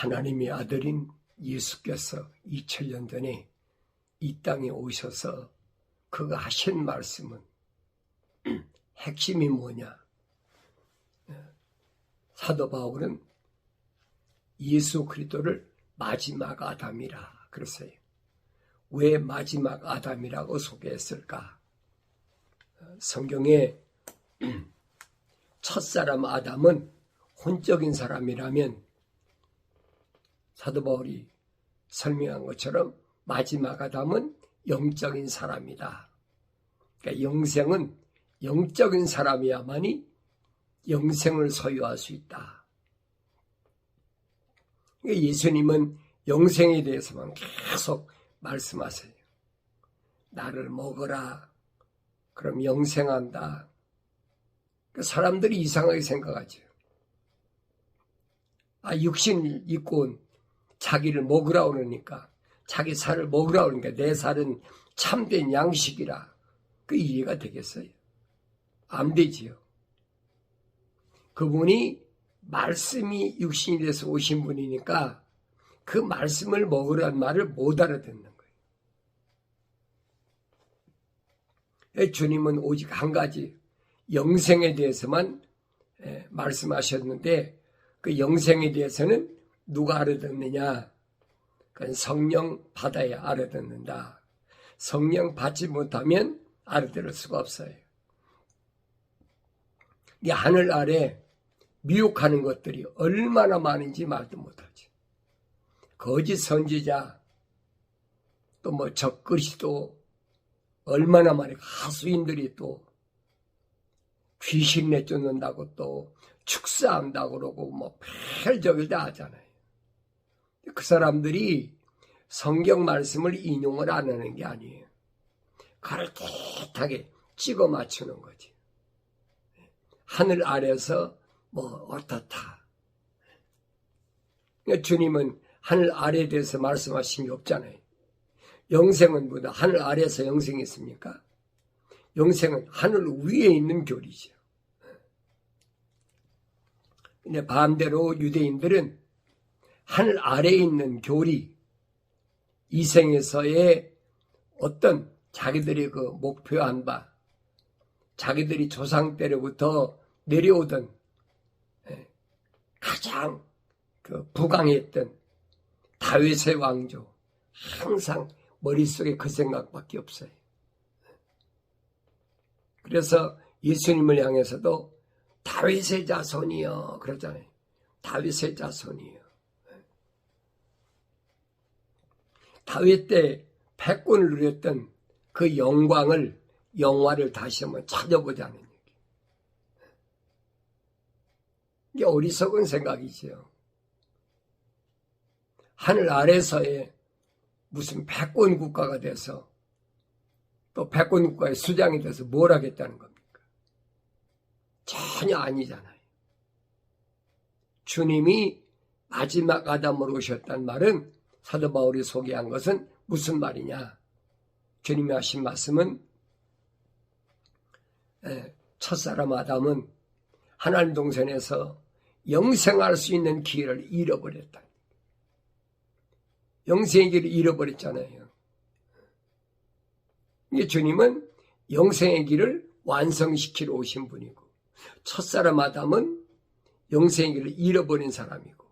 하나님의 아들인 예수께서 2000년 전에 이 땅에 오셔서 그가 하신 말씀은 핵심이 뭐냐? 사도 바울은 예수 그리스도를 마지막 아담이라 그랬어요. 왜 마지막 아담이라고 소개했을까? 성경에 첫사람 아담은 혼적인 사람이라면 사도 바울이 설명한 것처럼 마지막 아담은 영적인 사람이다. 그러니까 영생은 영적인 사람이야만이 영생을 소유할 수 있다. 그러니까 예수님은 영생에 대해서만 계속 말씀하세요. 나를 먹어라. 그럼 영생한다. 그러니까 사람들이 이상하게 생각하죠. 육신 있고 자기를 먹으라 그러니까, 자기 살을 먹으라 그러니까 내 살은 참된 양식이라. 그 이해가 되겠어요? 안 되지요. 그분이 말씀이 육신이 돼서 오신 분이니까 그 말씀을 먹으라는 말을 못 알아듣는 거예요. 주님은 오직 한 가지 영생에 대해서만 말씀하셨는데 그 영생에 대해서는 누가 알아듣느냐? 그건 성령 받아야 알아듣는다. 성령 받지 못하면 알아들을 수가 없어요. 이 하늘 아래 미혹하는 것들이 얼마나 많은지 말도 못하지. 거짓 선지자, 또 뭐 적그리스도 얼마나 많이 하수인들이 또 귀신 내쫓는다고 또 축사한다고 그러고 뭐 별적을 다 하잖아요. 그 사람들이 성경 말씀을 인용을 안 하는 게 아니에요. 그럴듯하게 찍어 맞추는 거지. 하늘 아래서 뭐 어떻다. 그러니까 주님은 하늘 아래에 대해서 말씀하신 게 없잖아요. 영생은 뭐다? 하늘 아래에서 영생이 있습니까? 영생은 하늘 위에 있는 교리죠. 근데 반대로 유대인들은 하늘 아래에 있는 교리, 이생에서의 어떤 자기들이 그 목표한 바, 자기들이 조상 때로부터 내려오던 가장 그 부강했던 다윗의 왕조, 항상 머릿속에 그 생각밖에 없어요. 그래서 예수님을 향해서도 다윗의 자손이여 그러잖아요. 다윗의 자손이여. 다윗 때 패권을 누렸던 그 영화를 다시 한번 찾아보자는 얘기. 이게 어리석은 생각이지요. 하늘 아래서의 무슨 패권 국가가 돼서 또 패권 국가의 수장이 돼서 뭘 하겠다는 겁니까? 전혀 아니잖아요. 주님이 마지막 아담으로 오셨다는 말은 사도 바울이 소개한 것은 무슨 말이냐? 주님이 하신 말씀은 첫사람 아담은 하나님 동산에서 영생할 수 있는 기회를 잃어버렸다. 영생의 길을 잃어버렸잖아요. 주님은 영생의 길을 완성시키러 오신 분이고 첫사람 아담은 영생의 길을 잃어버린 사람이고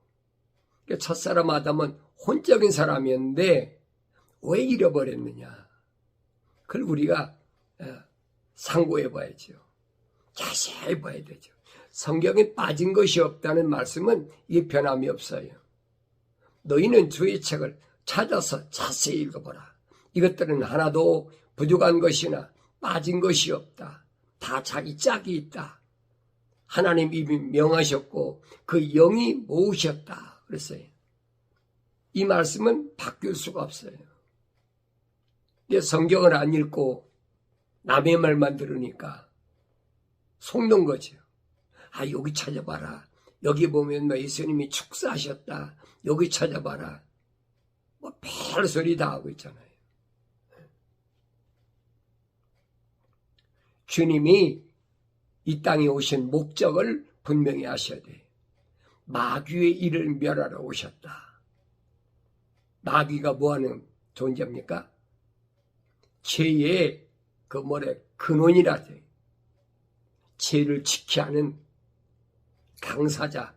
첫사람 아담은 혼적인 사람이었는데 왜 잃어버렸느냐? 그걸 우리가 상고해 봐야죠. 자세히 봐야 되죠. 성경에 빠진 것이 없다는 말씀은 이게 변함이 없어요. 너희는 주의 책을 찾아서 자세히 읽어보라. 이것들은 하나도 부족한 것이나 빠진 것이 없다. 다 자기 짝이 있다. 하나님 이미 명하셨고 그 영이 모으셨다. 그랬어요. 이 말씀은 바뀔 수가 없어요. 성경을 안 읽고 남의 말만 들으니까 속는 거죠. 여기 찾아봐라. 여기 보면 예수님이 축사하셨다. 여기 찾아봐라. 별소리 다 하고 있잖아요. 주님이 이 땅에 오신 목적을 분명히 하셔야 돼요. 마귀의 일을 멸하러 오셨다. 마귀가 뭐하는 존재입니까? 죄의 근원이라죠. 죄를 지키게 하는 당사자.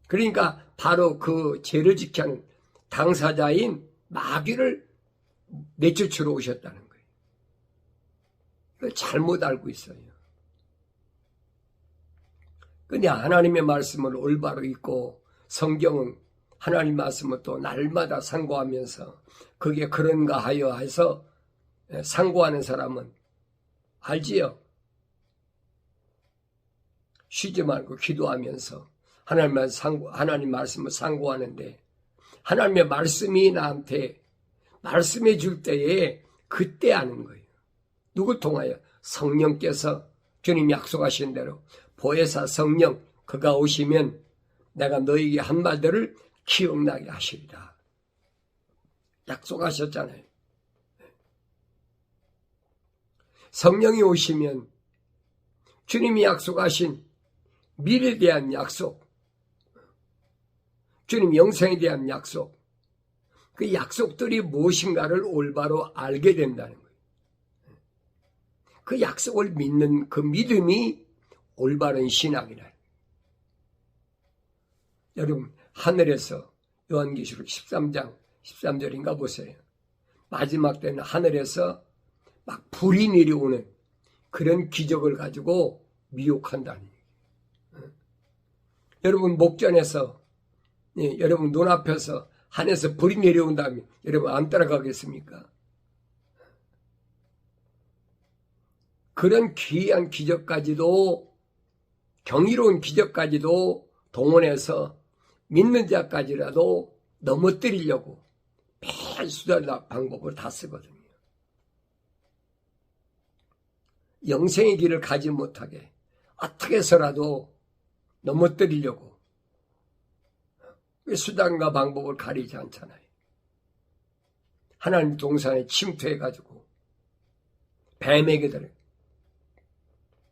그러니까 바로 그 죄를 지키게 하는 당사자인 마귀를 내쫓으러 오셨다는 거예요. 이걸 잘못 알고 있어요. 근데 하나님의 말씀을 올바로 읽고 성경은 하나님 말씀을 또 날마다 상고하면서 그게 그런가 하여 해서 상고하는 사람은 알지요? 쉬지 말고 기도하면서 하나님 말씀을 상고하는데 하나님의 말씀이 나한테 말씀해 줄 때에 그때 아는 거예요. 누굴 통하여? 성령께서 주님 약속하신 대로 보혜사 성령 그가 오시면 내가 너에게 한 말들을 기억나게 하시리라. 약속하셨잖아요. 성령이 오시면 주님이 약속하신 미래에 대한 약속, 주님 영생에 대한 약속, 그 약속들이 무엇인가를 올바로 알게 된다는 거예요. 그 약속을 믿는 그 믿음이 올바른 신앙이라. 여러분 하늘에서 요한계시록 13장 13절인가 보세요. 마지막 때는 하늘에서 막 불이 내려오는 그런 기적을 가지고 미혹한다는 얘기예요. 여러분 목전에서 여러분 눈앞에서 하늘에서 불이 내려온다면 여러분 안 따라가겠습니까? 그런 귀한 기적까지도 경이로운 기적까지도 동원해서 믿는 자까지라도 넘어뜨리려고 매일 수단과 방법을 다 쓰거든요. 영생의 길을 가지 못하게 어떻게 해서라도 넘어뜨리려고 수단과 방법을 가리지 않잖아요. 하나님 동산에 침투해가지고 뱀에게 들어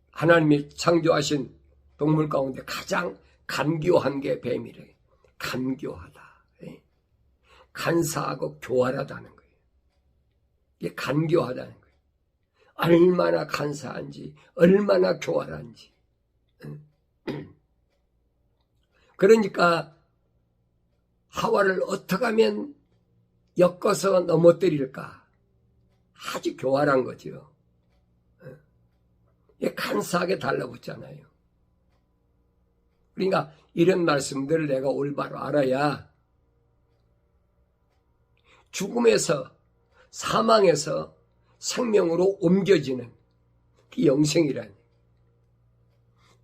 하나님이 창조하신 동물 가운데 가장 간교한 게 뱀이래. 간교하다. 간사하고 교활하다는 거예요. 이게 간교하다는 거예요. 얼마나 간사한지, 얼마나 교활한지. 그러니까 하와를 어떻게 하면 엮어서 넘어뜨릴까? 아주 교활한 거죠. 간사하게 달라붙잖아요. 그러니까 이런 말씀들을 내가 올바로 알아야 죽음에서 사망에서 생명으로 옮겨지는 그 영생이라니.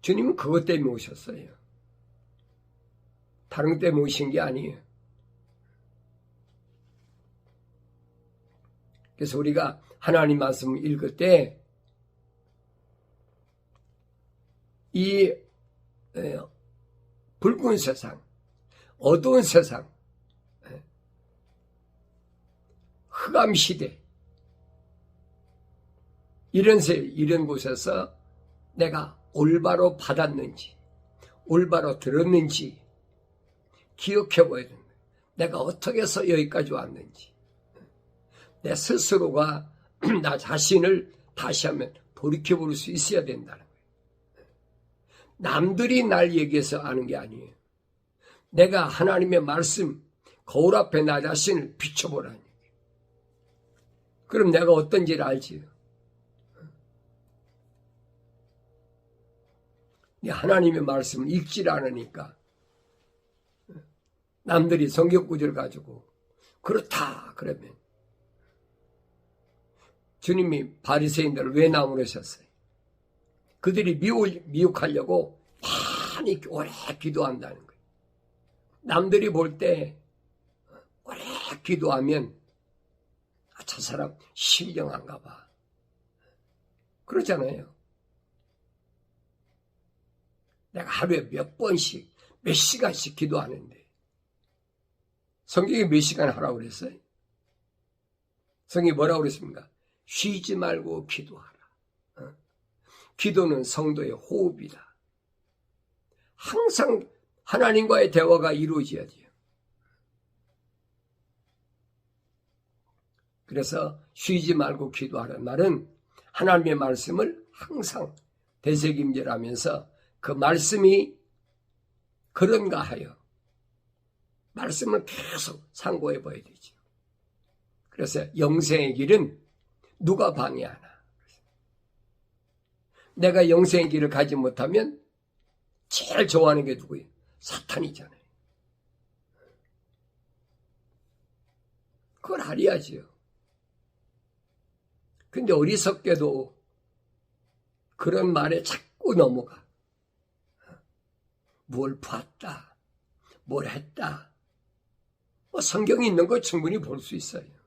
주님은 그것 때문에 오셨어요. 다른 것 때문에 오신 게 아니에요. 그래서 우리가 하나님 말씀을 읽을 때 이 붉은 세상, 어두운 세상, 흑암 시대 이런 곳에서 내가 올바로 받았는지 올바로 들었는지 기억해 봐야 된다. 내가 어떻게 해서 여기까지 왔는지 내 스스로가 나 자신을 다시 한번 돌이켜볼 수 있어야 된다는 거예요. 남들이 날 얘기해서 아는 게 아니에요. 내가 하나님의 말씀 거울 앞에 나 자신을 비춰보라는 얘기예요. 그럼 내가 어떤지를 알지요. 하나님의 말씀을 읽질 않으니까 남들이 성경 구절을 가지고 그렇다 그러면 주님이 바리새인들을 왜 나무라셨어요? 그들이 미혹하려고 많이 오래 기도한다는 거예요. 남들이 볼 때 오래 기도하면 저 사람 신령한가 봐. 그러잖아요. 내가 하루에 몇 번씩 몇 시간씩 기도하는데 성경이 몇 시간 하라고 그랬어요? 성경이 뭐라고 그랬습니까? 쉬지 말고 기도하라. 기도는 성도의 호흡이다. 항상 하나님과의 대화가 이루어져야 돼요. 그래서 쉬지 말고 기도하라는 말은 하나님의 말씀을 항상 되새김질하면서 그 말씀이 그런가 하여 말씀을 계속 상고해 봐야 되죠. 그래서 영생의 길은 누가 방해하나? 내가 영생의 길을 가지 못하면 제일 좋아하는 게 누구예요? 사탄이잖아요. 그걸 알아야지요. 근데 어리석게도 그런 말에 자꾸 넘어가. 뭘 봤다, 뭘 했다. 성경이 있는 거 충분히 볼 수 있어요.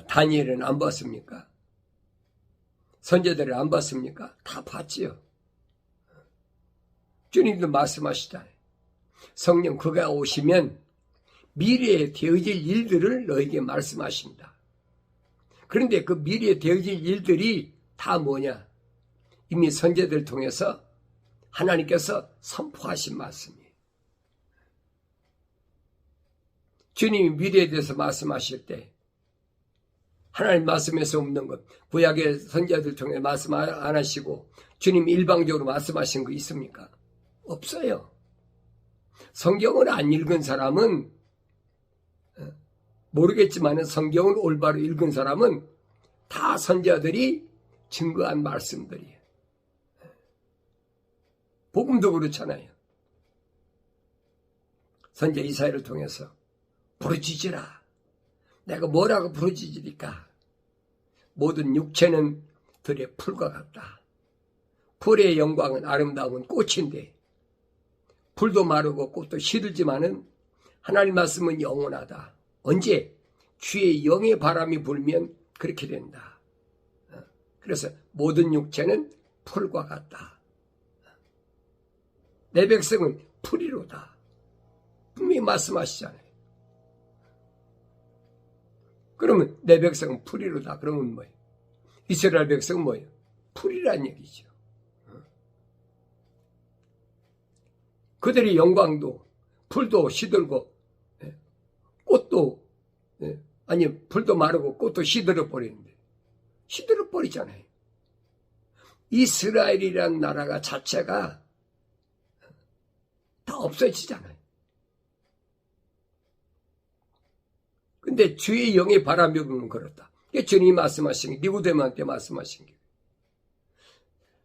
다니엘은 안 봤습니까? 선제들을 안 봤습니까? 다 봤지요. 주님도 말씀하시잖아요. 성령 그가 오시면 미래에 되어질 일들을 너에게 말씀하신다. 그런데 그 미래에 되어질 일들이 다 뭐냐? 이미 선제들 통해서 하나님께서 선포하신 말씀이에요. 주님이 미래에 대해서 말씀하실 때 하나님 말씀에서 없는 것, 구약의 선지자들 통해 말씀 안 하시고 주님 일방적으로 말씀하신 거 있습니까? 없어요. 성경을 안 읽은 사람은 모르겠지만 성경을 올바로 읽은 사람은 다 선지자들이 증거한 말씀들이에요. 복음도 그렇잖아요. 선지자 이사야를 통해서 부르짖으라. 내가 뭐라고 부르짖으리까? 모든 육체는 들의 풀과 같다. 풀의 영광은 아름다운 꽃인데 풀도 마르고 꽃도 시들지만은 하나님 말씀은 영원하다. 언제? 주의 영의 바람이 불면 그렇게 된다. 그래서 모든 육체는 풀과 같다. 내 백성은 풀이로다. 분명히 말씀하시잖아요. 그러면 내 백성은 풀이로다. 그러면 뭐예요? 이스라엘 백성은 뭐예요? 풀이란 얘기죠. 그들의 영광도 풀도 시들고 꽃도 풀도 마르고 꽃도 시들어 버리는데 시들어 버리잖아요. 이스라엘이라는 나라가 자체가 다 없어지잖아요. 근데 주의 영의 바람이 불면 그렇다. 이게 주님이 말씀하신 게, 니고데모한테 말씀하신 게.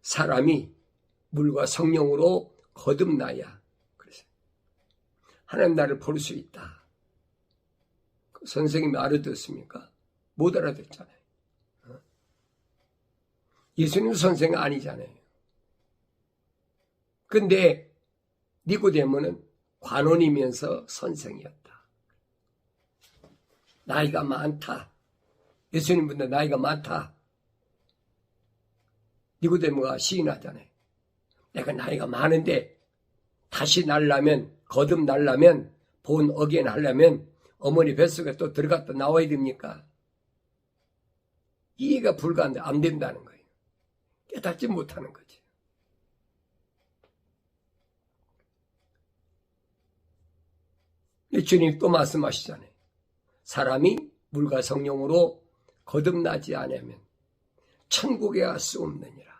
사람이 물과 성령으로 거듭나야 그래서 하나님 나를 볼 수 있다. 선생님이 알아듣습니까? 못 알아듣잖아요. 예수님 선생은 아니잖아요. 근데 니고데모는 관원이면서 선생이었다. 나이가 많다. 예수님보다 나이가 많다. 니고데모가 시인하잖아요. 내가 나이가 많은데 다시 날라면, 거듭 날라면, 본 어게인 하려면 어머니 뱃속에 또 들어갔다 나와야 됩니까? 이해가 안 된다는 거예요. 깨닫지 못하는 거지. 주님 또 말씀하시잖아요. 사람이 물과 성령으로 거듭나지 않으면 천국에 갈 수 없느니라.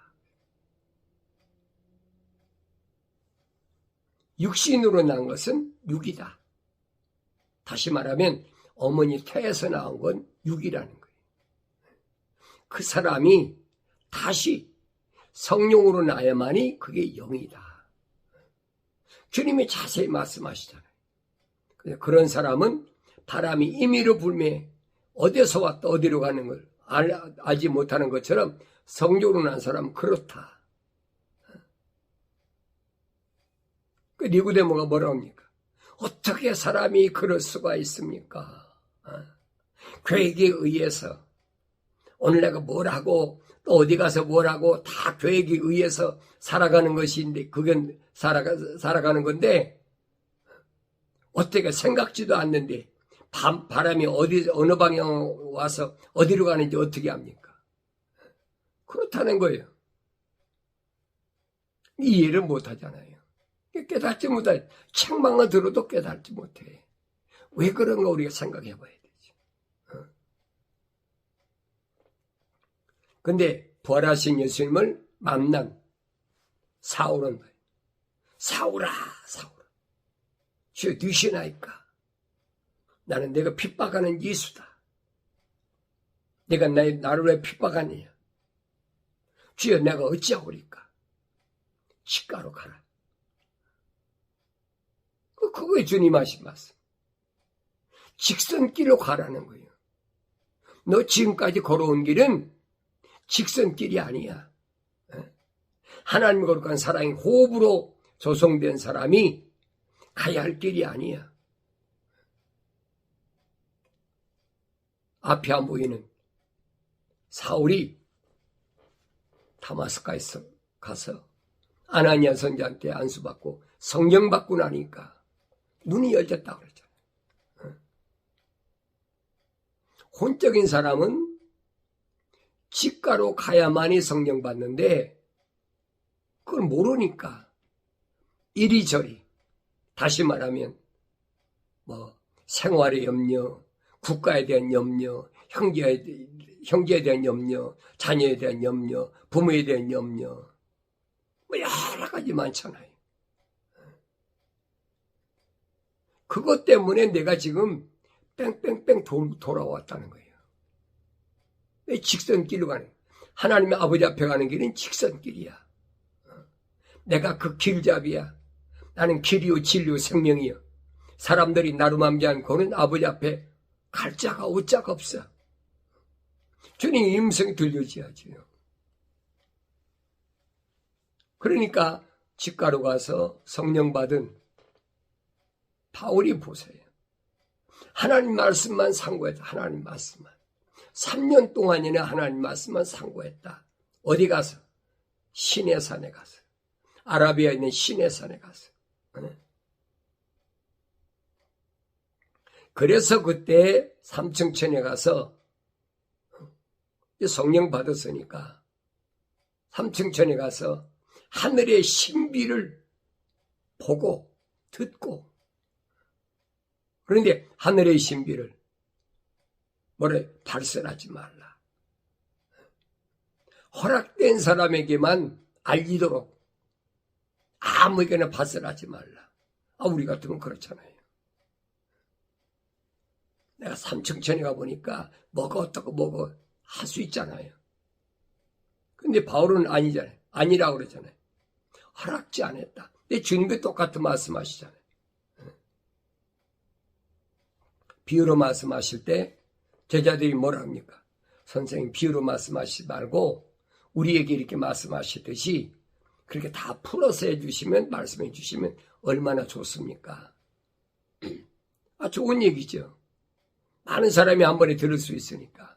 육신으로 난 것은 육이다. 다시 말하면 어머니 태에서 나온 건 육이라는 거예요. 그 사람이 다시 성령으로 나야만이 그게 영이다. 주님이 자세히 말씀하시잖아요. 그런 사람은 바람이 임의로 불매 어디서 왔다 어디로 가는 걸 알지 못하는 것처럼 성령으로 난 사람은 그렇다. 그 니고데모가 뭐라고 합니까? 어떻게 사람이 그럴 수가 있습니까? 계획에 의해서 오늘 내가 뭘 하고 또 어디 가서 뭘 하고 다 계획에 의해서 살아가는 것인데 그건 살아가는 건데 어떻게 생각지도 않는데 바람이 어느 방향 와서 어디로 가는지 어떻게 합니까? 그렇다는 거예요. 이해를 못하잖아요. 깨닫지 못해. 책망을 들어도 깨닫지 못해. 왜 그런가 우리가 생각해 봐야 되죠. 근데 부활하신 예수님을 만난 사울은 사울아 사울아 주여 누시나이까. 나는 내가 핍박하는 예수다. 내가 나를 왜 핍박하느냐. 주여 내가 어찌하오리까. 시가로 가라. 그거에 주님 하신 말씀. 직선길로 가라는 거예요. 너 지금까지 걸어온 길은 직선길이 아니야. 하나님 거룩한 사랑이 호흡으로 조성된 사람이 가야 할 길이 아니야. 앞에 안 보이는 사울이 다마스카에서 가서 아나니아 선지자한테 안수받고 성령 받고 나니까 눈이 열렸다고 그러잖아요. 혼적인 사람은 직가로 가야만이 성령 받는데 그걸 모르니까 이리저리, 다시 말하면 생활의 염려, 국가에 대한 염려, 형제에 대한 염려, 자녀에 대한 염려, 부모에 대한 염려, 여러 가지 많잖아요. 그것 때문에 내가 지금 뺑뺑뺑 돌아왔다는 거예요. 직선길로 가는 거예요. 하나님의 아버지 앞에 가는 길은 직선길이야. 내가 그 길잡이야. 나는 길이요 진리요 생명이요. 사람들이 나루맘지 않고는 아버지 앞에 갈 자가 올 자가 없어. 주님 음성이 들려줘야지요. 그러니까 직가로 가서 성령 받은 바울이 보세요. 하나님 말씀만 상고했다. 하나님 말씀만. 3년 동안이나 하나님 말씀만 상고했다. 어디 가서? 시내산에 가서. 아라비아에 있는 시내산에 가서. 그래서 그때 삼층천에 가서 성령 받았으니까 삼층천에 가서 하늘의 신비를 보고 듣고, 그런데 하늘의 신비를 발설하지 말라. 허락된 사람에게만 알리도록 아무에게나 발설하지 말라. 우리 같으면 그렇잖아요. 내가 삼층천에 가보니까 뭐가 어떻고 뭐가 할 수 있잖아요. 근데 바울은 아니잖아요. 아니라고 그러잖아요. 허락지 않았다. 근데 주님도 똑같은 말씀하시잖아요. 비유로 말씀하실 때 제자들이 뭐라 합니까? 선생님 비유로 말씀하시지 말고 우리에게 이렇게 말씀하시듯이 그렇게 다 풀어서 해주시면, 말씀해 주시면 얼마나 좋습니까? 좋은 얘기죠. 많은 사람이 한 번에 들을 수 있으니까.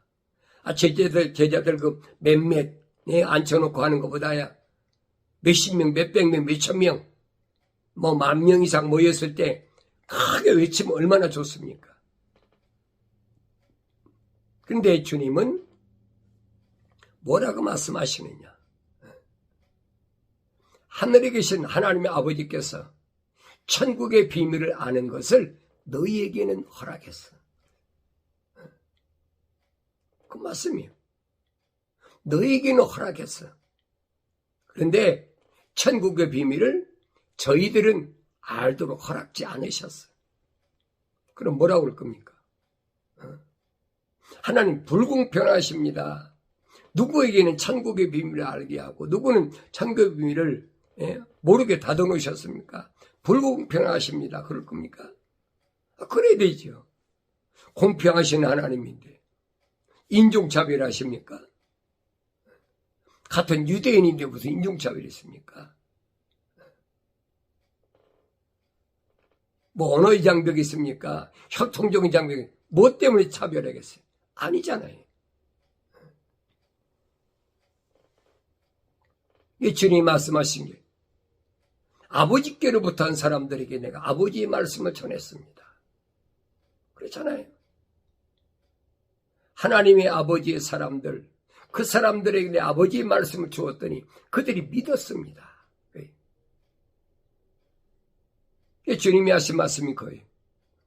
제자들 그 몇몇 앉혀놓고 하는 것보다야 몇십 명, 몇백 명, 몇천 명, 10,000명 이상 모였을 때 크게 외치면 얼마나 좋습니까? 근데 주님은 뭐라고 말씀하시느냐? 하늘에 계신 하나님의 아버지께서 천국의 비밀을 아는 것을 너희에게는 허락했어. 그 말씀이에요. 너희에게는 허락했어. 그런데 천국의 비밀을 저희들은 알도록 허락지 않으셨어. 그럼 뭐라고 그럴 겁니까? 하나님 불공평하십니다. 누구에게는 천국의 비밀을 알게 하고 누구는 천국의 비밀을 모르게 닫아놓으셨습니까? 불공평하십니다. 그럴 겁니까? 그래야 되죠. 공평하신 하나님인데 인종차별하십니까? 같은 유대인인데 무슨 인종차별이 있습니까? 언어의 장벽이 있습니까? 혈통적인 장벽이 뭐 때문에 차별하겠어요? 아니잖아요. 이 주님이 말씀하신 게 아버지께로부터 한 사람들에게 내가 아버지의 말씀을 전했습니다. 그렇잖아요. 하나님의 아버지의 사람들, 그 사람들에게 내 아버지의 말씀을 주었더니 그들이 믿었습니다. 주님이 하신 말씀이 거예요.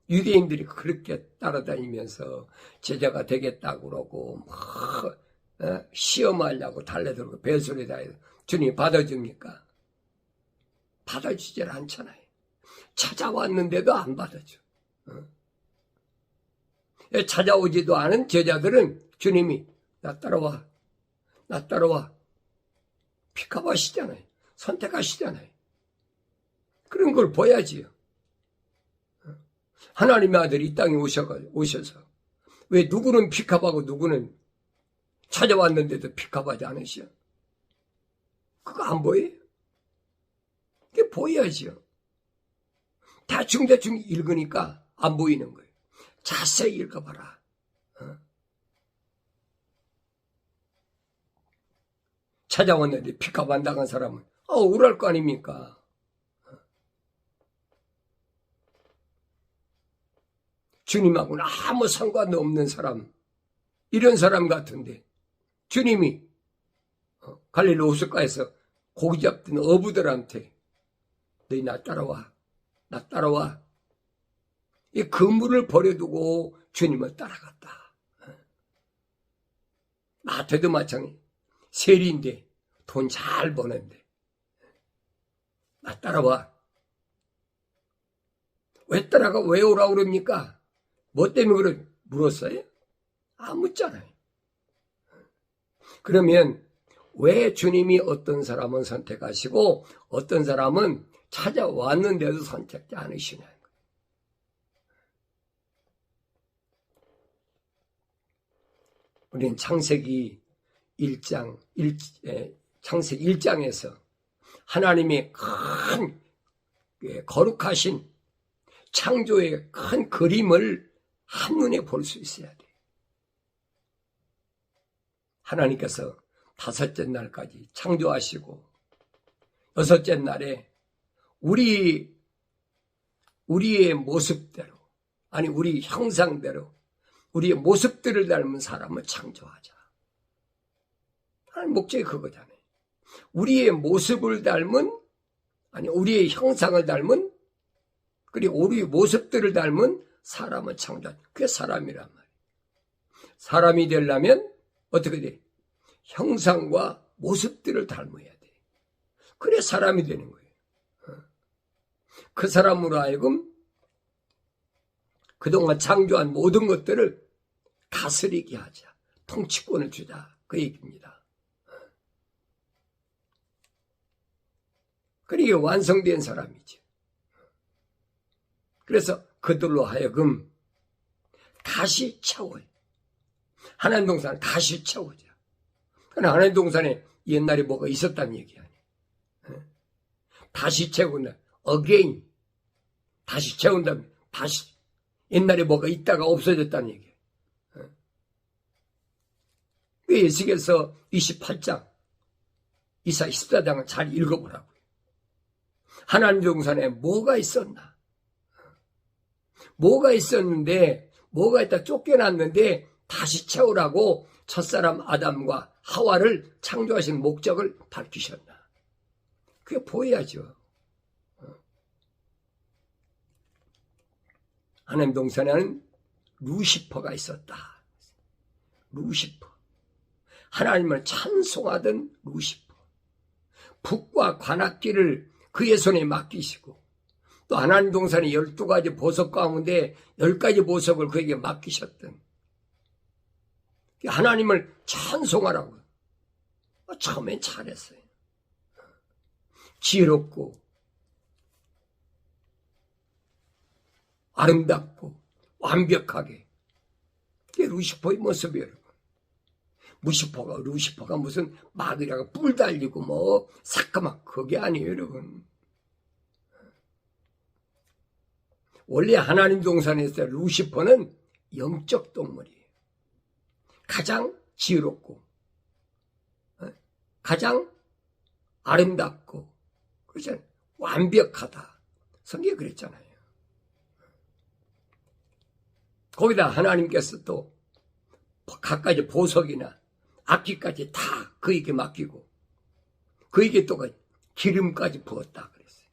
유대인들이 그렇게 따라다니면서 제자가 되겠다고 그러고 막 시험하려고 달래들고 별소리 다 해서 주님이 받아줍니까? 받아주질 않잖아요. 찾아왔는데도 안 받아줘. 찾아오지도 않은 제자들은 주님이 나 따라와, 나 따라와. 픽업하시잖아요. 선택하시잖아요. 그런 걸 보야지요. 하나님의 아들이 이 땅에 오셔서 왜 누구는 픽업하고 누구는 찾아왔는데도 픽업하지 않으시오? 그거 안 보여요? 그게 보여야지요. 대충 읽으니까 안 보이는 거예요. 자세히 읽어봐라. 찾아왔는데 픽업 안 당한 사람은 우울할 거 아닙니까? 주님하고는 아무 상관도 없는 사람, 이런 사람 같은데 주님이 갈릴리 호숫가에서 고기 잡던 어부들한테 너희 나 따라와, 나 따라와. 이 그물을 버려두고 주님을 따라갔다. 마태도 마찬가지. 세리인데 돈 잘 버는데 나 따라와. 왜 따라가? 왜 오라고 그럽니까? 뭐 때문에 물었어요? 안 묻잖아요. 그러면 왜 주님이 어떤 사람은 선택하시고 어떤 사람은 찾아왔는데도 선택지 않으시냐는 거예요. 우리는 창세기 1장에서 하나님의 큰 거룩하신 창조의 큰 그림을 한눈에 볼 수 있어야 돼. 하나님께서 5째 날까지 창조하시고 6째 날에 우리의 모습대로, 아니 우리 형상대로 우리의 모습들을 닮은 사람을 창조하자. 하나님 목적이 그거잖아요. 우리의 모습을 닮은, 아니 우리의 형상을 닮은, 그리고 우리의 모습들을 닮은 사람을 창조하자. 그게 사람이란 말이에요. 사람이 되려면 어떻게 돼? 형상과 모습들을 닮아야 돼. 그래 사람이 되는 거예요. 그 사람으로 하여금 그동안 창조한 모든 것들을 다스리게 하자. 통치권을 주자. 그 얘기입니다. 그러게 완성된 사람이죠. 그래서 그들로 하여금 다시 채워요. 하나님 동산을 다시 채우자. 그러나 하나님 동산에 옛날에 뭐가 있었다는 얘기 아니에요. 다시 채운다. again. 다시 채운다면 다시. 옛날에 뭐가 있다가 없어졌다는 얘기예요. 왜 에스겔서 28장, 이사 14장을 잘 읽어보라고요. 하나님 동산에 뭐가 있었나? 뭐가 있었는데, 뭐가 있다 쫓겨났는데 다시 채우라고 첫사람 아담과 하와를 창조하신 목적을 밝히셨나? 그게 보여야죠. 하나님 동산에는 루시퍼가 있었다. 루시퍼. 하나님을 찬송하던 루시퍼. 북과 관악기를 그의 손에 맡기시고 또 하나님 동산의 12가지 보석 가운데 10가지 보석을 그에게 맡기셨던 하나님을 찬송하라고. 처음엔 잘했어요. 지혜롭고 아름답고 완벽하게. 그게 루시퍼의 모습이에요, 여러분. 루시퍼가 무슨 마귀라가 뿔 달리고 뭐 사까막 그게 아니에요, 여러분. 원래 하나님 동산에서 루시퍼는 영적 동물이에요. 가장 지혜롭고 가장 아름답고 그렇잖아요. 완벽하다. 성경에 그랬잖아요. 거기다 하나님께서 또 각가지 보석이나 악기까지 다 그에게 맡기고 그에게 또 기름까지 부었다 그랬어요.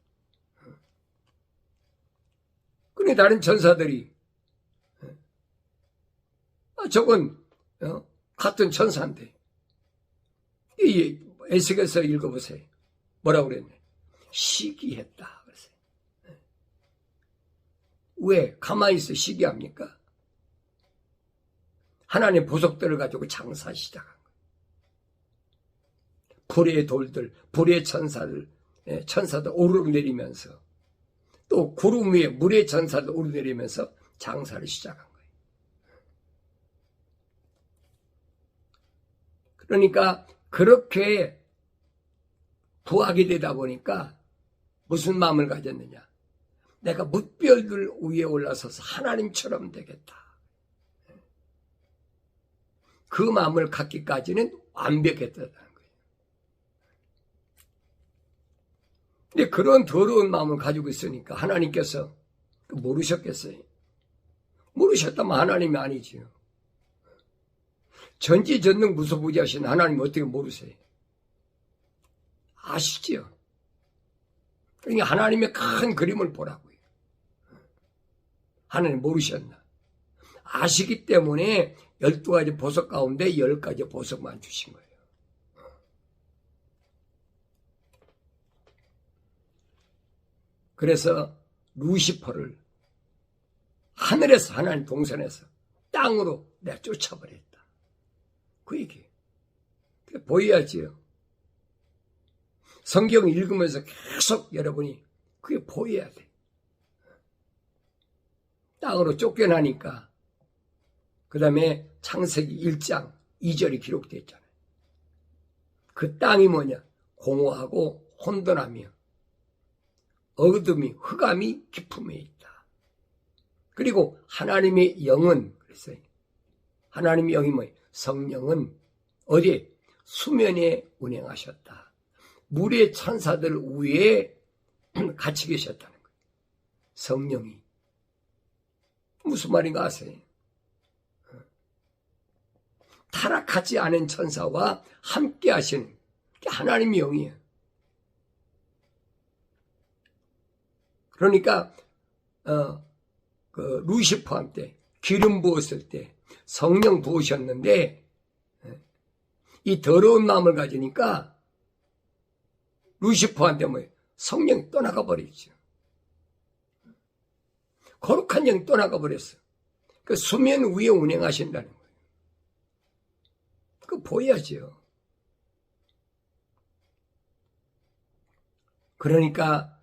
그러니 다른 천사들이 저건 같은 천사인데 이 에스겔서 읽어보세요. 뭐라고 그랬네? 시기했다 그랬어요. 왜 가만히 있어 시기합니까? 하나님의 보석들을 가지고 장사 시작한 거예요. 불의 돌들, 불의 천사들 오르내리면서 또 구름 위에 물의 천사들 오르내리면서 장사를 시작한 거예요. 그러니까 그렇게 부하게 되다 보니까 무슨 마음을 가졌느냐? 내가 뭇별들 위에 올라서서 하나님처럼 되겠다. 그 마음을 갖기까지는 완벽했다는 거예요. 근데 그런 더러운 마음을 가지고 있으니까 하나님께서 모르셨겠어요? 모르셨다면 하나님이 아니지요. 전지전능 무소부지하신 하나님 어떻게 모르세요? 아시지요? 그러니까 하나님의 큰 그림을 보라고요. 하나님 모르셨나? 아시기 때문에 12가지 보석 가운데 10가지 보석만 주신 거예요. 그래서 루시퍼를 하늘에서 하나님 동산에서 땅으로 내가 쫓아버렸다. 그 얘기예요. 보여야지요. 성경 읽으면서 계속 여러분이 그게 보여야 돼. 땅으로 쫓겨나니까 그 다음에 창세기 1장 2절이 기록되어 있잖아요. 그 땅이 뭐냐? 공허하고 혼돈하며 어둠이 흑암이 깊음에 있다. 그리고 하나님의 영은 그랬어요. 하나님의 영이 뭐예요? 성령은 어디에? 수면에 운행하셨다. 물의 천사들 위에 같이 계셨다는 거예요. 성령이. 무슨 말인가 아세요? 타락하지 않은 천사와 함께 하시는 게 하나님의 영이에요. 그러니까 그 루시퍼한테 기름 부었을 때 성령 부으셨는데 이 더러운 마음을 가지니까 루시퍼한테 뭐예요? 성령이 떠나가 버렸죠. 거룩한 영이 떠나가 버렸어. 그 수면 위에 운행하신다는 거예요. 그거 보여야죠. 그러니까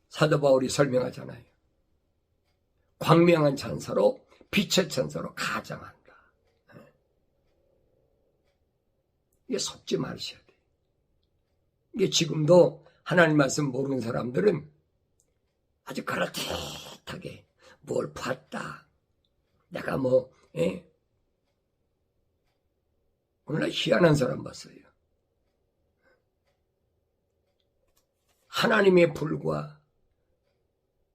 사도 바울이 설명하잖아요. 광명한 천사로 빛의 천사로 가장한다. 이게 속지 마셔야 돼. 이게 지금도 하나님 말씀 모르는 사람들은 아주 그럴듯하게 뭘 봤다. 내가 오늘날 희한한 사람 봤어요. 하나님의 불과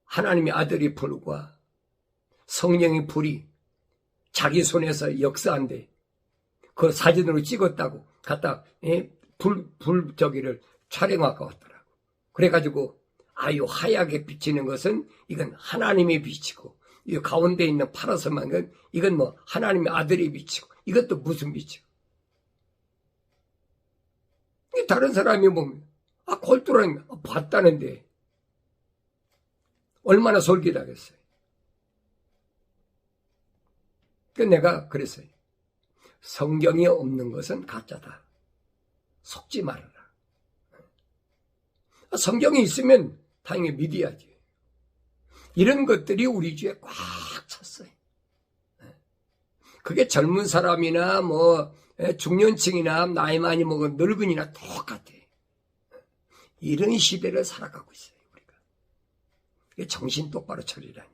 하나님의 아들의 불과 성령의 불이 자기 손에서 역사한데 그 사진으로 찍었다고 갖다 불 저기를 촬영하고 왔더라고. 그래가지고 아유 하얗게 비치는 것은 이건 하나님의 빛이고 이 가운데 있는 파란색만 건 이건 뭐 하나님의 아들의 빛이고 이것도 무슨 빛이고. 다른 사람이 보면 골뚜라미 봤다는데 얼마나 솔깃하겠어요. 그래서 내가 그랬어요. 성경이 없는 것은 가짜다. 속지 말아라. 성경이 있으면 당연히 믿어야지. 이런 것들이 우리 주에 꽉 찼어요. 그게 젊은 사람이나 중년층이나 나이 많이 먹은 늙은이나 똑같아. 이런 시대를 살아가고 있어요, 우리가. 이게 정신 똑바로 차리라니.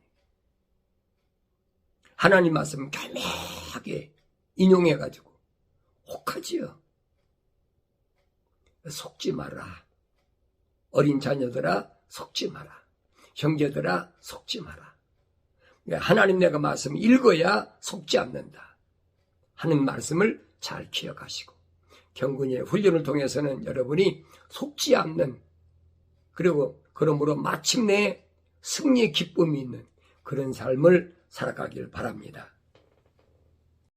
하나님 말씀 결명하게 인용해가지고 혹하지요. 속지 마라. 어린 자녀들아 속지 마라. 형제들아 속지 마라. 하나님 내가 말씀 읽어야 속지 않는다 하는 말씀을 잘 기억하시고 경건의 훈련을 통해서는 여러분이 속지 않는 그리고 그러므로 마침내 승리의 기쁨이 있는 그런 삶을 살아가길 바랍니다.